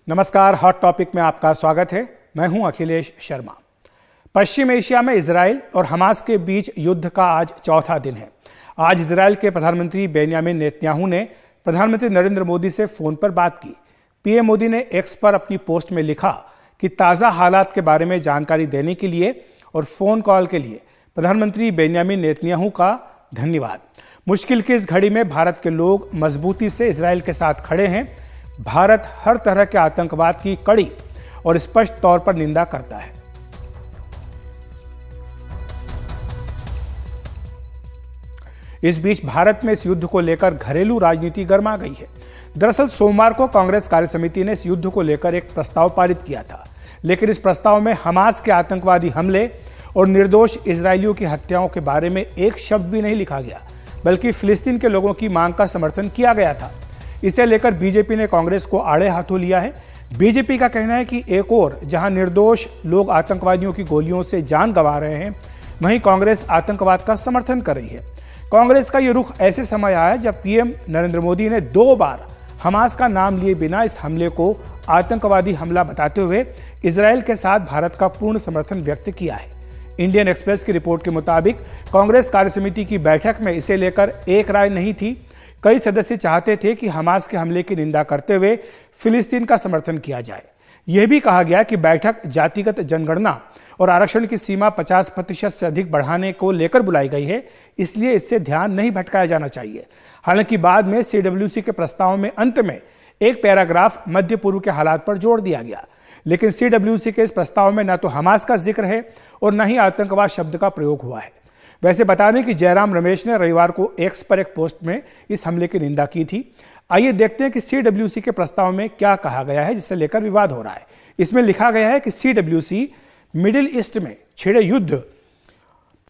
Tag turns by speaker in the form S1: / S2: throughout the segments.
S1: नमस्कार, hot topic में आपका स्वागत है। मैं हूं अखिलेश शर्मा। पश्चिम एशिया में इजराइल और हमास के बीच युद्ध का आज चौथा दिन है। आज इजराइल के प्रधानमंत्री बेंयामिन नेतन्याहू ने प्रधानमंत्री नरेंद्र मोदी से फोन पर बात की। पीएम मोदी ने एक्स पर अपनी पोस्ट में लिखा कि ताज़ा हालात के बारे में जानकारी देने के लिए और फोन कॉल के लिए प्रधानमंत्री बेंयामिन नेतन्याहू का धन्यवाद। मुश्किल की इस घड़ी में भारत के लोग मजबूती से इजराइल के साथ खड़े हैं। भारत हर तरह के आतंकवाद की कड़ी और स्पष्ट तौर पर निंदा करता है। इस बीच भारत में इस युद्ध को लेकर घरेलू राजनीति गर्मा गई है। दरअसल सोमवार को कांग्रेस कार्यसमिति ने इस युद्ध को लेकर एक प्रस्ताव पारित किया था, लेकिन इस प्रस्ताव में हमास के आतंकवादी हमले और निर्दोष इजरायलियों की हत्याओं के बारे में एक शब्द भी नहीं लिखा गया, बल्कि फिलिस्तीन के लोगों की मांग का समर्थन किया गया था। इसे लेकर बीजेपी ने कांग्रेस को आड़े हाथों लिया है। बीजेपी का कहना है कि एक और जहां निर्दोष लोग आतंकवादियों की गोलियों से जान गंवा रहे हैं, वहीं कांग्रेस आतंकवाद का समर्थन कर रही है। कांग्रेस का यह रुख ऐसे समय आया जब पीएम नरेंद्र मोदी ने 2 बार हमास का नाम लिए बिना इस हमले को आतंकवादी हमला बताते हुए इजराइल के साथ भारत का पूर्ण समर्थन व्यक्त किया है। इंडियन एक्सप्रेस की रिपोर्ट के मुताबिक कांग्रेस कार्यसमिति की बैठक में इसे लेकर एक राय नहीं थी। कई सदस्य चाहते थे कि हमास के हमले की निंदा करते हुए फिलिस्तीन का समर्थन किया जाए। यह भी कहा गया कि बैठक जातिगत जनगणना और आरक्षण की सीमा 50% से अधिक बढ़ाने को लेकर बुलाई गई है, इसलिए इससे ध्यान नहीं भटकाया जाना चाहिए। हालांकि बाद में सीडब्ल्यूसी के प्रस्ताव में अंत में एक पैराग्राफ मध्य पूर्व के हालात पर जोड़ दिया गया, लेकिन सीडब्ल्यूसी के इस प्रस्ताव में न तो हमास का जिक्र है और न ही आतंकवाद शब्द का प्रयोग हुआ है। वैसे बता दें कि जयराम रमेश ने रविवार को एक्स पर एक पोस्ट में इस हमले की निंदा की थी। आइए देखते हैं कि सीडब्ल्यूसी के प्रस्ताव में क्या कहा गया है, जिसे लेकर विवाद हो रहा है। इसमें लिखा गया है कि सीडब्ल्यूसी मिडिल ईस्ट में छिड़े युद्ध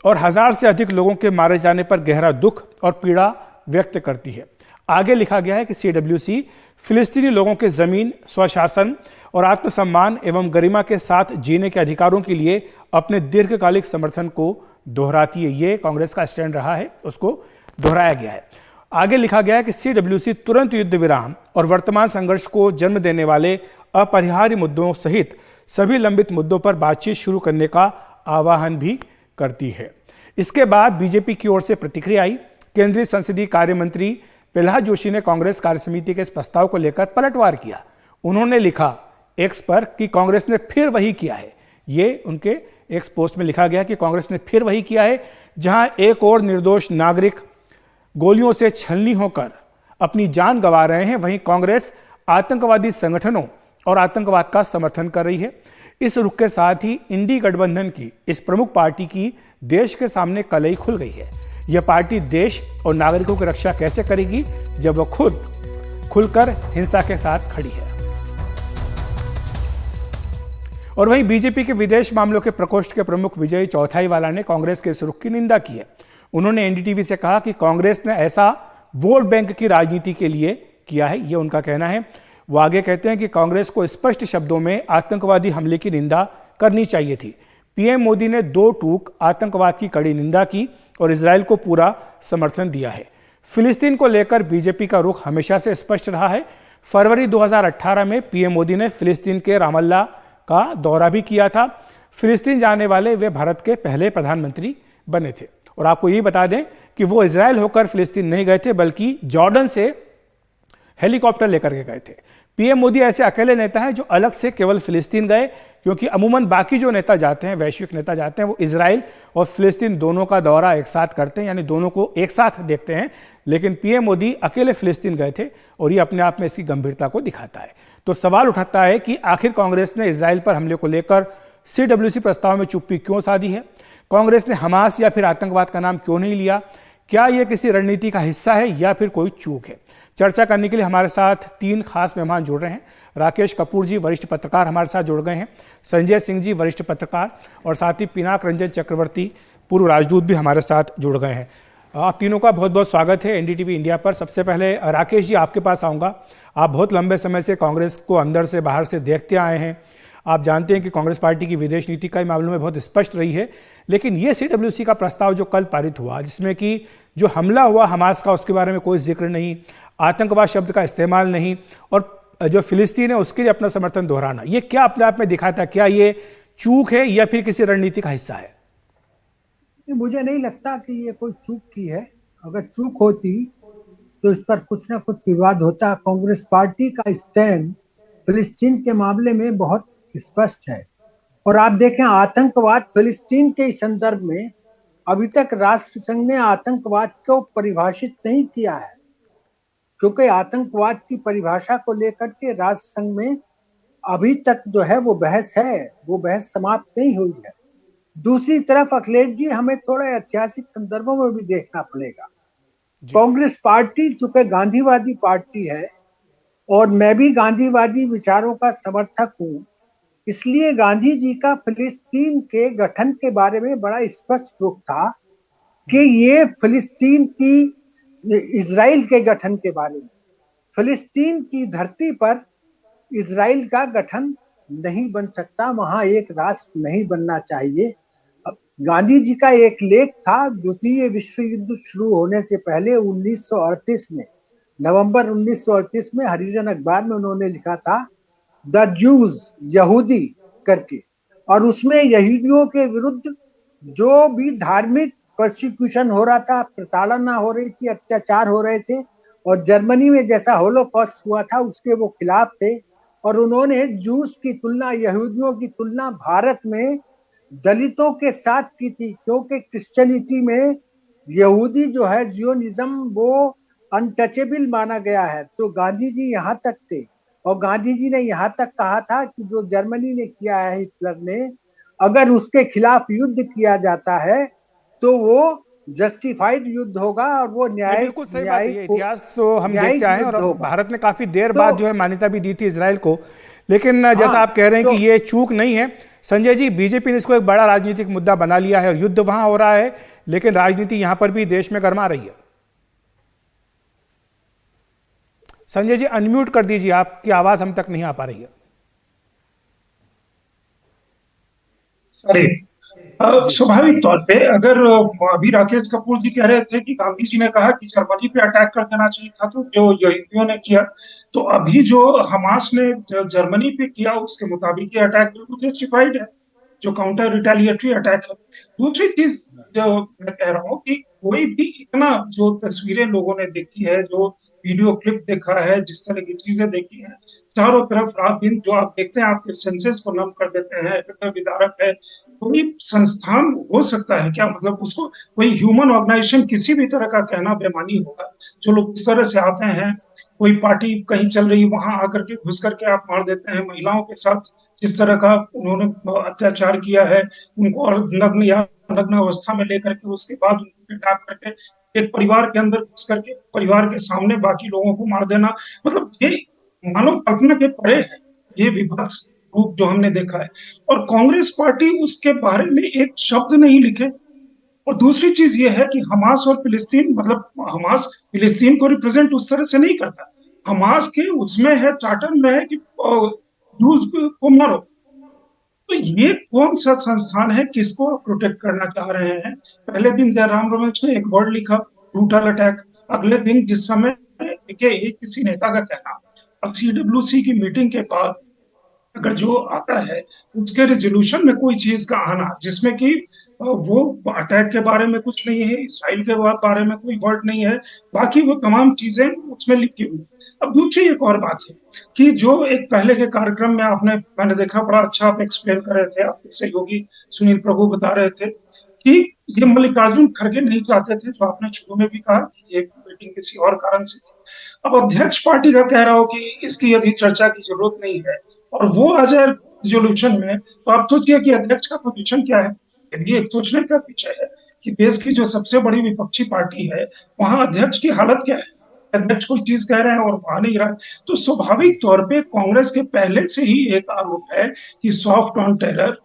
S1: और 1000 से अधिक लोगों के मारे जाने पर गहरा दुख और पीड़ा व्यक्त करती है। आगे लिखा गया है कि सीडब्ल्यूसी फिलिस्तीनी लोगों के जमीन, स्वशासन और आत्मसम्मान एवं गरिमा के साथ जीने के अधिकारों के लिए अपने दीर्घकालिक समर्थन को दोहराती है। ये कांग्रेस का स्टैंड रहा है, उसको दोहराया गया है। आगे लिखा गया है कि सीडब्ल्यूसी तुरंत युद्ध विराम और वर्तमान संघर्ष को जन्म देने वाले अपरिहार्य मुद्दों सहित सभी लंबित मुद्दों पर बातचीत शुरू करने का आह्वान भी करती है। इसके बाद बीजेपी की ओर से प्रतिक्रिया आई। केंद्रीय संसदीय कार्य मंत्री प्रहलाद जोशी ने कांग्रेस कार्यसमिति के इस प्रस्ताव को लेकर पलटवार किया। उन्होंने लिखा एक्स पर कि कांग्रेस ने फिर वही किया है। ये उनके एक्स पोस्ट में लिखा गया कि कांग्रेस ने फिर वही किया है, जहां एक और निर्दोष नागरिक गोलियों से छलनी होकर अपनी जान गंवा रहे हैं, वहीं कांग्रेस आतंकवादी संगठनों और आतंकवाद का समर्थन कर रही है। इस रुख के साथ ही इंडी गठबंधन की इस प्रमुख पार्टी की देश के सामने कलई खुल गई है। यह पार्टी देश और नागरिकों की रक्षा कैसे करेगी जब वह खुद खुलकर हिंसा के साथ खड़ी है। और वहीं बीजेपी के विदेश मामलों के प्रकोष्ठ के प्रमुख विजय चौथाईवाला ने कांग्रेस के इस रुख की निंदा की है। उन्होंने एनडीटीवी से कहा कि कांग्रेस ने ऐसा वोट बैंक की राजनीति के लिए किया है, यह उनका कहना है। वो आगे कहते हैं कि कांग्रेस को स्पष्ट शब्दों में आतंकवादी हमले की निंदा करनी चाहिए थी। पीएम मोदी ने 2 टूक आतंकवाद की कड़ी निंदा की और इजराइल को पूरा समर्थन दिया है। फिलिस्तीन को लेकर बीजेपी का रुख हमेशा से स्पष्ट रहा है। फरवरी 2018 में पीएम मोदी ने फिलिस्तीन के रामल्ला का दौरा भी किया था। फिलिस्तीन जाने वाले वे भारत के पहले प्रधानमंत्री बने थे। और आपको ये बता दें कि वो इजराइल होकर फिलिस्तीन नहीं गए थे, बल्कि जॉर्डन से हेलीकॉप्टर लेकर के गए थे। पीएम मोदी ऐसे अकेले नेता हैं जो अलग से केवल फिलिस्तीन गए, क्योंकि अमूमन बाकी जो नेता जाते हैं, वैश्विक नेता जाते हैं, वो इजराइल और फिलिस्तीन दोनों का दौरा एक साथ करते हैं, यानी दोनों को एक साथ देखते हैं। लेकिन पीएम मोदी अकेले फिलिस्तीन गए थे और ये अपने आप में इसकी गंभीरता को दिखाता है। तो सवाल उठाता है कि आखिर कांग्रेस ने इजराइल पर हमले को लेकर सीडब्ल्यूसी प्रस्ताव में चुप्पी क्यों साधी है? कांग्रेस ने हमास या फिर आतंकवाद का नाम क्यों नहीं लिया? क्या यह किसी रणनीति का हिस्सा है या फिर कोई चूक है? चर्चा करने के लिए हमारे साथ 3 खास मेहमान जुड़ रहे हैं। राकेश कपूर जी, वरिष्ठ पत्रकार, हमारे साथ जुड़ गए हैं। संजय सिंह जी, वरिष्ठ पत्रकार, और साथ ही पिनाक रंजन चक्रवर्ती, पूर्व राजदूत, भी हमारे साथ जुड़ गए हैं। आप तीनों का बहुत बहुत स्वागत है एनडीटीवी इंडिया पर। सबसे पहले राकेश जी, आपके पास आऊँगा। आप बहुत लंबे समय से कांग्रेस को अंदर से बाहर से देखते आए हैं। आप जानते हैं कि कांग्रेस पार्टी की विदेश नीति कई मामलों में बहुत स्पष्ट रही है, लेकिन ये सीडब्ल्यूसी का प्रस्ताव जो कल पारित हुआ, जिसमें कि जो हमला हुआ हमास का, उसके बारे में कोई जिक्र नहीं, आतंकवाद शब्द का इस्तेमाल नहीं, और जो फिलिस्तीन है उसके लिए अपना समर्थन दोहराना, ये क्या अपने आप में दिखाता? क्या ये चूक है या फिर किसी रणनीति का हिस्सा है?
S2: मुझे नहीं लगता कि ये कोई चूक की है। अगर चूक होती तो इस पर कुछ ना कुछ विवाद होता। कांग्रेस पार्टी का स्टैंड फिलिस्तीन के मामले में बहुत स्पष्ट है। और आप देखें, आतंकवाद फिलिस्तीन के संदर्भ में अभी तक राष्ट्र संघ ने आतंकवाद को परिभाषित नहीं किया है, क्योंकि आतंकवाद की परिभाषा को लेकर के राष्ट्र संघ में अभी तक जो है वो बहस समाप्त नहीं हुई है। दूसरी तरफ अखिलेश जी, हमें थोड़ा ऐतिहासिक संदर्भों में भी देखना पड़ेगा। कांग्रेस पार्टी चूंकि गांधीवादी पार्टी है और मैं भी गांधीवादी विचारों का समर्थक हूं, इसलिए गांधी जी का फिलिस्तीन के गठन के बारे में बड़ा स्पष्ट रुख था कि ये फिलिस्तीन की इजराइल के गठन के बारे में, फिलिस्तीन की धरती पर इजराइल का गठन नहीं बन सकता, वहां एक राष्ट्र नहीं बनना चाहिए। गांधी जी का एक लेख था द्वितीय विश्व युद्ध शुरू होने से पहले 1938 में, नवंबर 1938 में हरिजन अखबार में उन्होंने लिखा था द जूज, यहूदी करके, और उसमें यहूदियों के विरुद्ध जो भी धार्मिक प्रोसिक्यूशन हो रहा था, प्रताड़ना हो रही थी, अत्याचार हो रहे थे, और जर्मनी में जैसा होलोकॉस्ट हुआ था उसके वो खिलाफ थे। और उन्होंने जूस की तुलना, यहूदियों की तुलना भारत में दलितों के साथ की थी, क्योंकि क्रिश्चियनिटी में यहूदी जो है, जियोनिज्म, वो अनटचेबल माना गया है। तो गांधी जी यहाँ तक थे, और गांधी जी ने यहाँ तक कहा था कि जो जर्मनी ने किया है हिटलर ने, अगर उसके खिलाफ युद्ध किया जाता है तो वो जस्टिफाइड युद्ध होगा और वो
S1: बिल्कुल सही बात है। ये इतिहास तो हम
S2: न्यायिक
S1: देखते आए हैं
S2: युद्ध
S1: और
S2: होगा।
S1: भारत ने काफी देर
S2: तो
S1: बाद जो है मान्यता भी दी थी इजराइल को। लेकिन जैसा आप कह रहे हैं
S2: तो
S1: कि ये चूक नहीं है संजय जी, बीजेपी ने इसको एक बड़ा राजनीतिक मुद्दा बना लिया है और युद्ध वहां हो रहा है, लेकिन राजनीति यहां पर भी देश में गरमा रही है। संजय जी अनम्यूट कर दीजिए, आपकी आवाज हम तक नहीं आ पा रही है।
S3: अरे स्वाभाविक तौर पे अगर अभी राकेश कपूर जी कह रहे थे कि गांधी जी ने कहा कि जर्मनी पे अटैक कर देना चाहिए था, तो जो यहूदियों ने किया, तो अभी जो हमास ने जर्मनी पे किया उसके मुताबिक ये अटैक बिल्कुल जस्टिफाइड है, जो काउंटर रिटेलिएटरी अटैक है। दूसरी चीज जो मैं कह रहा हूँ कि कोई भी इतना जो तस्वीरें लोगों ने देखी है, जो वीडियो क्लिप देखा है, जिस तरह की चीजें देखी हैं, चारों तरफ रात दिन जो आप देखते हैं आपके सेंसेस को नम कर देते हैं, कितना विदारक है। कोई संस्थान हो सकता है क्या, मतलब उसको कोई ह्यूमन ऑर्गेनाइजेशन किसी भी तरह का कहना बेमानी होगा। जो लोग इस तरह से आते हैं, कोई पार्टी कहीं चल रही, वहां आकर के घुस करके आप मार देते हैं। महिलाओं के साथ जिस तरह का उन्होंने अत्याचार किया है, उनको नग्न या नग्न अवस्था में लेकर के उसके बाद उनको किडनैप करके एक परिवार के अंदर घुस करके परिवार के सामने बाकी लोगों को मार देना, मतलब ये मानव कल्पना के परे है, ये विभत्स रूप जो हमने देखा है। और कांग्रेस पार्टी उसके बारे में एक शब्द नहीं लिखे। और दूसरी चीज ये है कि हमास और फिलिस्तीन, मतलब हमास फिलिस्तीन को रिप्रेजेंट उस तरह से नहीं करता। हमास के उसमें है, चार्टर में है कि जूस को मारो। तो ये कौन सा संस्थान है, किसको प्रोटेक्ट करना चाह रहे हैं? पहले दिन जयराम रमेश ने एक वर्ड लिखा, ब्रूटल अटैक। अगले दिन जिस समय किसी नेता का कहना, अब CWC की मीटिंग के बाद अगर जो आता है उसके रेजोल्यूशन में कोई चीज का आना जिसमें कि वो अटैक के बारे में कुछ नहीं है, इसराइल के बारे में कोई वर्ड नहीं है, बाकी वो तमाम चीजें उसमें लिखी हुई। अब दूसरी एक और बात है कि जो एक पहले के कार्यक्रम में मैंने देखा, बड़ा अच्छा आप एक्सप्लेन कर रहे थे, आपके सहयोगी सुनील प्रभु बता रहे थे कि ये मल्लिकार्जुन खड़गे नहीं चाहते थे, जो आपने शुरू में भी कहा कि ये मीटिंग किसी और कारण से थी। अब अध्यक्ष पार्टी का कह रहा हो कि इसकी अभी चर्चा की जरूरत नहीं है और वो आ जाए रिजोल्यूशन में, तो आप सोचिए कि अध्यक्ष का पोजीशन क्या है। ये एक सोचने का विषय है कि देश की जो सबसे बड़ी विपक्षी पार्टी है, वहां अध्यक्ष की हालत क्या है। अध्यक्ष कोई चीज कह रहे हैं और वहां नहीं रहा है। तो स्वाभाविक तौर पे कांग्रेस के पहले से ही एक आरोप है कि सॉफ्ट ऑन टेरर,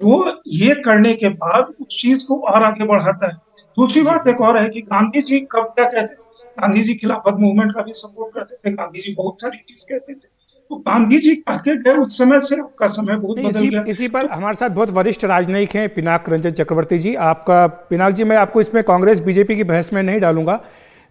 S3: वो ये करने के बाद उस चीज को और आगे बढ़ाता है। दूसरी बात एक और है कि गांधी जी कब क्या कहते थे, गांधी जी खिलाफत मूवमेंट का भी सपोर्ट करते थे, गांधी जी बहुत सारी चीज कहते थे। तो गांधी जी कह के गए उस समय से आपका समय बहुत बदल गया।
S1: इसी पर हमारे साथ बहुत वरिष्ठ राजनयिक हैं पिनाक रंजन चक्रवर्ती जी। आपका पिनाक जी, मैं आपको इसमें कांग्रेस बीजेपी की बहस में नहीं डालूंगा,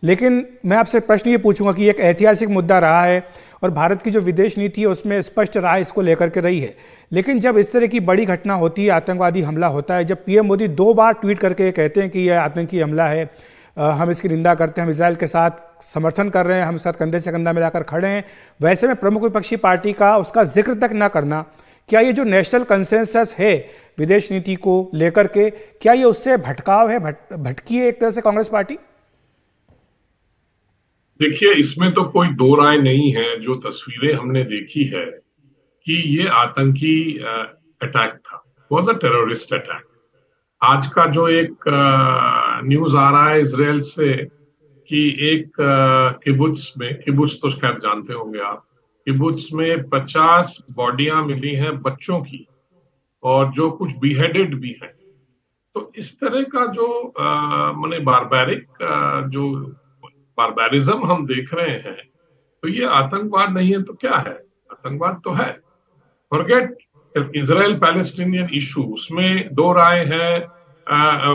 S1: लेकिन मैं आपसे प्रश्न ये पूछूंगा कि एक ऐतिहासिक मुद्दा रहा है और भारत की जो विदेश नीति है उसमें स्पष्ट राय इसको लेकर के रही है, लेकिन जब इस तरह की बड़ी घटना होती है, आतंकवादी हमला होता है, जब पीएम मोदी 2 बार ट्वीट करके कहते हैं कि यह आतंकी हमला है, हम इसकी निंदा करते हैं, हम इजराइल के साथ समर्थन कर रहे हैं, हम साथ कंधे से कंधा मिलाकर खड़े हैं, वैसे में प्रमुख विपक्षी पार्टी का उसका जिक्र तक ना करना, क्या ये जो नेशनल कंसेंसस है विदेश नीति को लेकर के, क्या ये उससे भटकाव है, भटकी है एक तरह से कांग्रेस पार्टी?
S4: देखिए, इसमें तो कोई दो राय नहीं है। जो तस्वीरें हमने देखी है कि ये आतंकी अटैक था, वाज अ टेररिस्ट अटैक। आज का जो एक न्यूज आ रहा है इजराइल से कि एक किबुत्स में, किबुत्स तो खैर जानते होंगे आप, किबुत्स में 50 बॉडियां मिली हैं बच्चों की और जो कुछ बीहेडेड भी हैं। तो इस तरह का जो माने जो बारबैरिज्म हम देख रहे हैं, तो ये आतंकवाद नहीं है तो क्या है? आतंकवाद तो है। फॉरगेट इजराइल पैलेस्टीनियन इशू, उसमें दो राय हैं।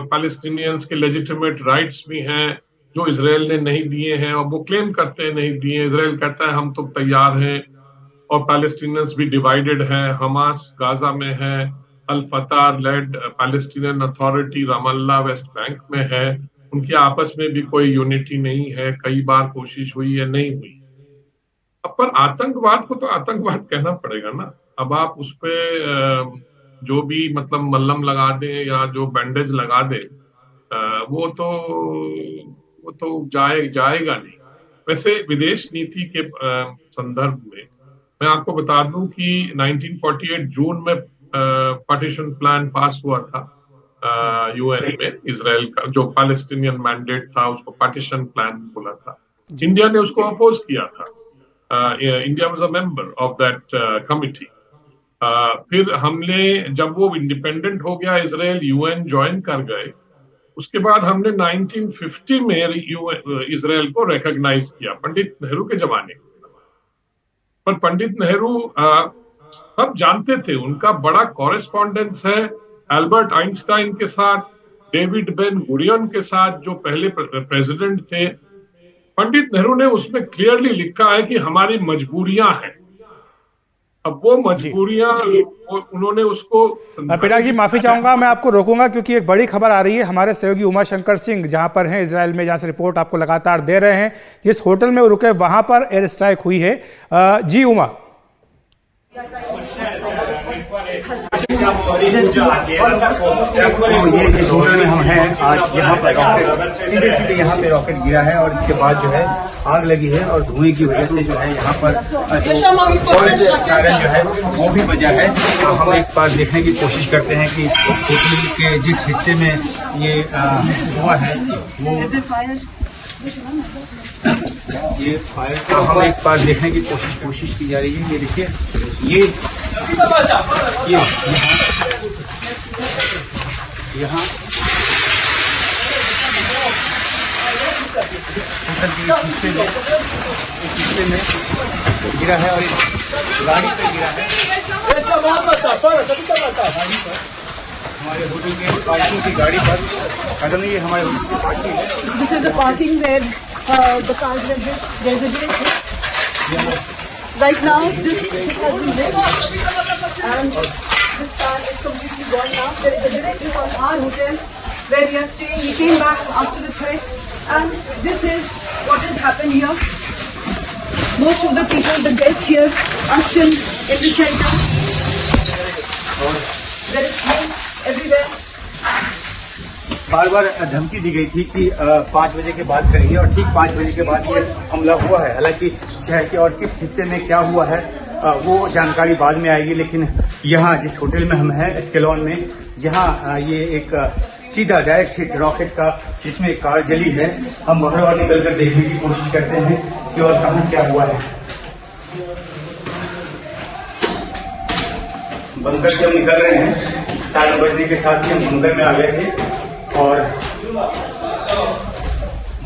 S4: पैलेस्टीनियंस के लेजिटिमेट राइट्स भी हैं जो इजराइल ने नहीं दिए हैं और वो क्लेम करते हैं नहीं दिए। इजराइल कहता है हम तो तैयार हैं, और पैलेस्टीनियंस भी डिवाइडेड हैं। हमास गाजा में है, Al Fatah led Palestinian authority Ramallah West Bank में है। उनकी आपस में भी कोई यूनिटी नहीं है। कई बार कोशिश हुई है, नहीं हुई। अब पर आतंकवाद को तो आतंकवाद कहना पड़ेगा ना। अब आप उस पे जो भी मतलब मल्लम लगा दें या जो बैंडेज लगा दे, वो तो जाएगा नहीं। वैसे विदेश नीति के संदर्भ में मैं आपको बता दूं कि 1948 जून में पार्टीशन प्लान पास हुआ था यूएन में। इजराइल का जो पैलेस्टीनियन मैंडेट था उसको पार्टीशन प्लान बोला था। इंडिया ने उसको अपोज किया था। India was a member of that committee. फिर हमने, जब वो इंडिपेंडेंट हो गया इजराइल, यूएन ज्वाइन कर गए, उसके बाद हमने 1950 में इजराइल को रिकॉग्नाइज किया, पंडित नेहरू के जमाने में। पर पंडित नेहरू सब जानते थे, उनका बड़ा कॉरेस्पॉन्डेंस है एल्बर्ट आइंस्टाइन के साथ, डेविड बेन गुरियन के साथ, जो पहले प्रेसिडेंट थे। पंडित नेहरू ने उसमें क्लियरली लिखा है कि हमारी मजबूरियां हैं। अब वो मजबूरियां उन्होंने उसको।
S1: पिनाक जी, माफी चाहूंगा, मैं आपको रोकूंगा क्योंकि एक बड़ी खबर आ रही है। हमारे सहयोगी उमा शंकर सिंह जहां पर हैं इजराइल में, जहां से रिपोर्ट आपको लगातार दे रहे हैं, जिस होटल में वो रुके वहां पर एयर स्ट्राइक हुई है। जी उमा।
S5: ये इस होटल में हम हैं आज। यहाँ पर रॉकेट सीधे यहाँ पे रॉकेट गिरा है और इसके बाद जो है आग लगी है और धुएं की वजह से जो है यहाँ पर सायरन जो है वो भी बजा है। हम एक बार देखने की कोशिश करते हैं कि होटल के जिस हिस्से में ये हुआ है वो ये फायर, हम एक बार देखने की कोशिश की जा रही है। ये देखिए, ये यहाँ हिस्से में गिरा है और गाड़ी पे गिरा है। हमारे होटल के पार्किंग की गाड़ी पर, अगर नहीं, ये हमारे होटल की पार्किंग है।
S6: This is the parking where the cars were hit. There's a direct hit. Right now, this hit has been hit, and this car is completely gone now. There is a direct hit on our hotel where we are staying. We came back after the threat, and this is what has happened here. Most of the people, the guests here, are still in the shelter. There is smoke everywhere.
S5: बार बार धमकी दी गई थी कि 5 बजे के बाद करेंगे और ठीक 5 बजे के बाद ये हमला हुआ है। हालांकि शहर के और किस हिस्से में क्या हुआ है वो जानकारी बाद में आएगी, लेकिन यहाँ जिस होटल में हम हैं एस्केलॉन में, यहाँ ये एक सीधा डायरेक्ट हिट रॉकेट का, जिसमें कार जली है। हम बाहर और निकल कर देखने की कोशिश करते हैं कि और कहाँ क्या हुआ है। बंकर से हम निकल रहे हैं, 4 बजने के साथ ही हम बंकर में आ गए थे। और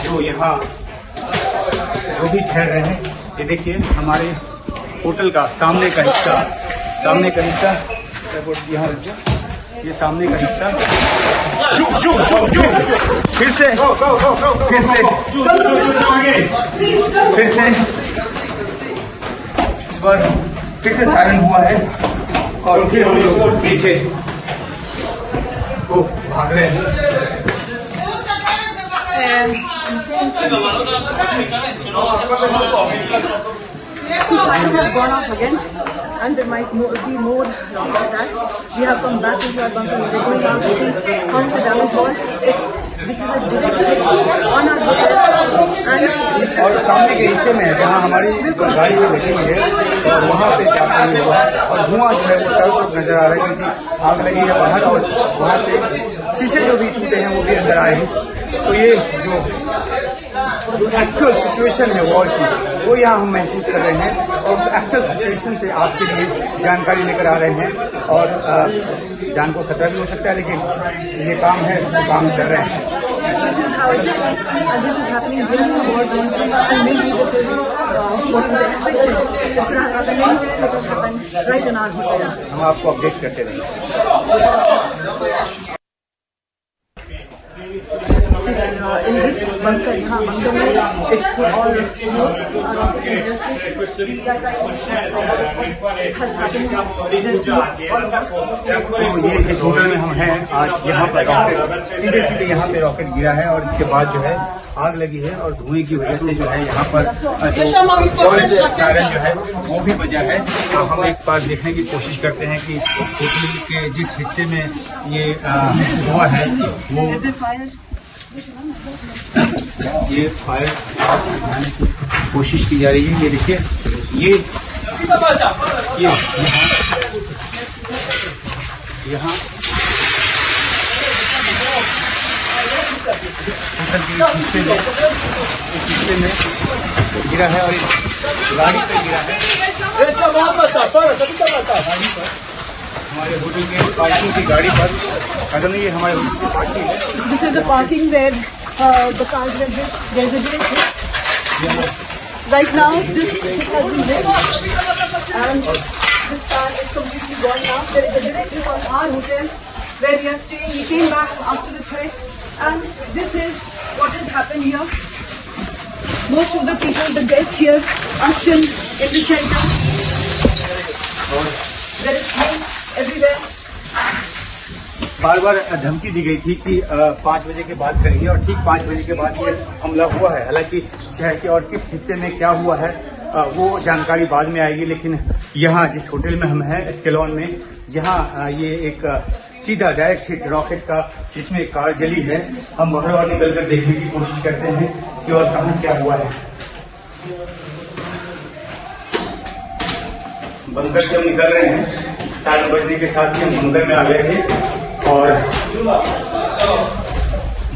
S5: जो यहाँ जो भी ठहर रहे हैं, ये देखिए हमारे होटल का सामने का हिस्सा यहाँ रखिए, ये सामने का हिस्सा फिर से इस बार फिर से साइलेंट हुआ है और फिर हम लोग पीछे को भाग रहे हैं।
S6: Fighters have gone off again, and there might be more attacks. We have come back into our bunker. We're going out to see how the damage was. This is a direct hit on our hotel, and
S5: और सामने के हिस्से में जहाँ हमारी गाड़ी में लगी हुई है और वहाँ पे क्या हुआ है और धुआं जो है वो चारों तरफ नजर आ रहा है क्योंकि आग लगी है बाहर और वहाँ से शीशे जो भी टूटे हैं वो भी अंदर आए हैं। तो ये जो एक्चुअल सिचुएशन है वॉर की वो यहाँ हम महसूस कर रहे हैं और एक्चुअल सिचुएशन से आपके लिए जानकारी लेकर आ रहे हैं और जान को खतरा भी हो सकता है लेकिन ये काम है तो काम कर रहे हैं।
S6: this is how it is, and this is happening during the war zone. And maybe this is what we expected. It could have happened anywhere. It has happened right in our hotel.
S5: हम आपको update करते रहेंगे।
S6: In this bunker, bunker में it's all smoke around the industry. Has happened. There's smoke all over.
S5: तो ये इस hotel में हम हैं आज यहाँ पर रॉकेट सीधे यहाँ पे रॉकेट गिरा है और इसके बाद जो है आग लगी है और धुएं की वजह से जो है यहाँ पर जो सायरन जो है वो भी बजा है। तो हम एक बार देखने की कोशिश करते हैं कि होटल के जिस हिस्से में ये धुआं है वो ये फायर बुझाने की कोशिश की जा रही है। ये देखिए ये यहाँ होटल के हिस्से में गिरा है और गाड़ी पर गिरा है। हमारे होटल के पार्किंग की गाड़ी पर अगर नहीं ये हमारे होटल की पार्किंग है।
S6: This is the parking where the cars were hit. There's a direct hit. Right now, this hit has been hit, and this car is completely gone now. There is a direct hit on our hotel where we are staying. We came back after the threat, and this is what has happened here. Most of the people, the guests here, are still in the shelter. There is smoke everywhere.
S5: बार बार धमकी दी गई थी कि 5 बजे के बाद करेंगे और ठीक 5 बजे के बाद ये हमला हुआ है। हालांकि शहर के और किस हिस्से में क्या हुआ है वो जानकारी बाद में आएगी, लेकिन यहाँ जिस होटल में हम हैं एस्केलॉन में, यहाँ ये एक सीधा डायरेक्ट हिट रॉकेट का जिसमें कार जली है। हम बाहर और निकल कर देखने की कोशिश करते हैं कि और कहाँ क्या हुआ है। बंकर से हम निकल रहे हैं, 4 बजने के साथ ही हम बंकर में आ गए थे और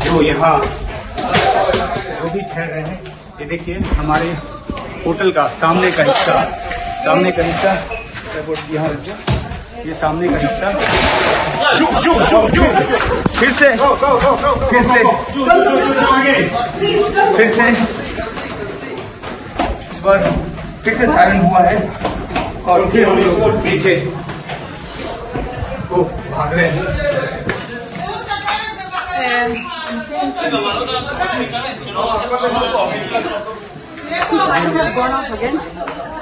S5: जो यहाँ जो भी ठहर रहे हैं ये देखिए हमारे होटल का सामने का हिस्सा यहाँ ये सामने का हिस्सा फिर से इस बार फिर से साइलेंट हुआ है और फिर हम लोग पीछे को भाग रहे हैं।
S6: Fighters have gone off again,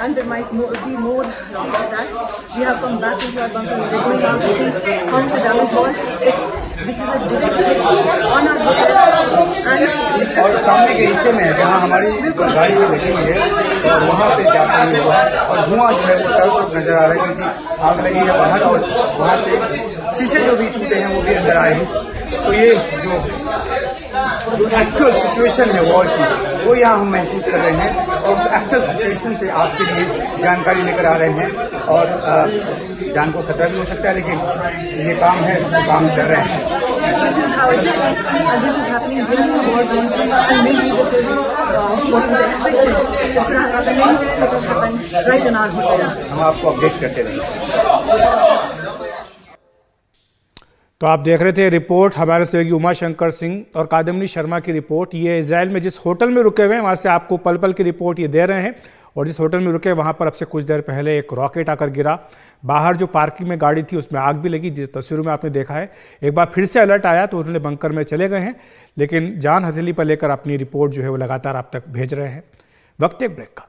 S6: and there might be more attacks. We have come back into our bunker. We're going out to see how the damage was. This is a direct hit on our hotel, and
S5: और सामने के हिस्से में जहाँ हमारी गाड़ी में लगी हुई है और वहाँ पे क्या हुआ है और धुआं जो है वो चारों तरफ नजर आ रहा है क्योंकि आग लगी है बाहर और वहाँ से शीशे जो भी टूटे हैं वो भी अंदर आए हैं। तो ये जो एक्चुअल सिचुएशन है वॉर की वो यहाँ हम महसूस कर रहे हैं और एक्चुअल सिचुएशन से आपके लिए जानकारी लेकर आ रहे हैं और जान को खतरा भी हो सकता है लेकिन ये काम है तो काम कर रहे हैं।
S6: this is how it is, and this is happening during the war zone. And maybe this is what we expected. It could have happened anywhere. It has happened right in our hotel.
S5: हम आपको update करते रहेंगे।
S1: तो आप देख रहे थे report हमारे सहयोगी उमा शंकर सिंह और कादम्बनी शर्मा की रिपोर्ट। ये इजराइल में जिस होटल में रुके हुए हैं वहाँ से आपको पल पल की रिपोर्ट ये दे रहे हैं। और जिस होटल में रुके वहाँ पर अब से कुछ देर पहले एक रॉकेट आकर गिरा बाहर जो पार्किंग में गाड़ी थी उसमें आग भी लगी, जिस तस्वीरों में आपने देखा है। एक बार फिर से अलर्ट आया तो उन्होंने बंकर में चले गए हैं, लेकिन जान हथेली पर लेकर अपनी रिपोर्ट जो है वो लगातार आप तक भेज रहे हैं। वक्त एक ब्रेक का।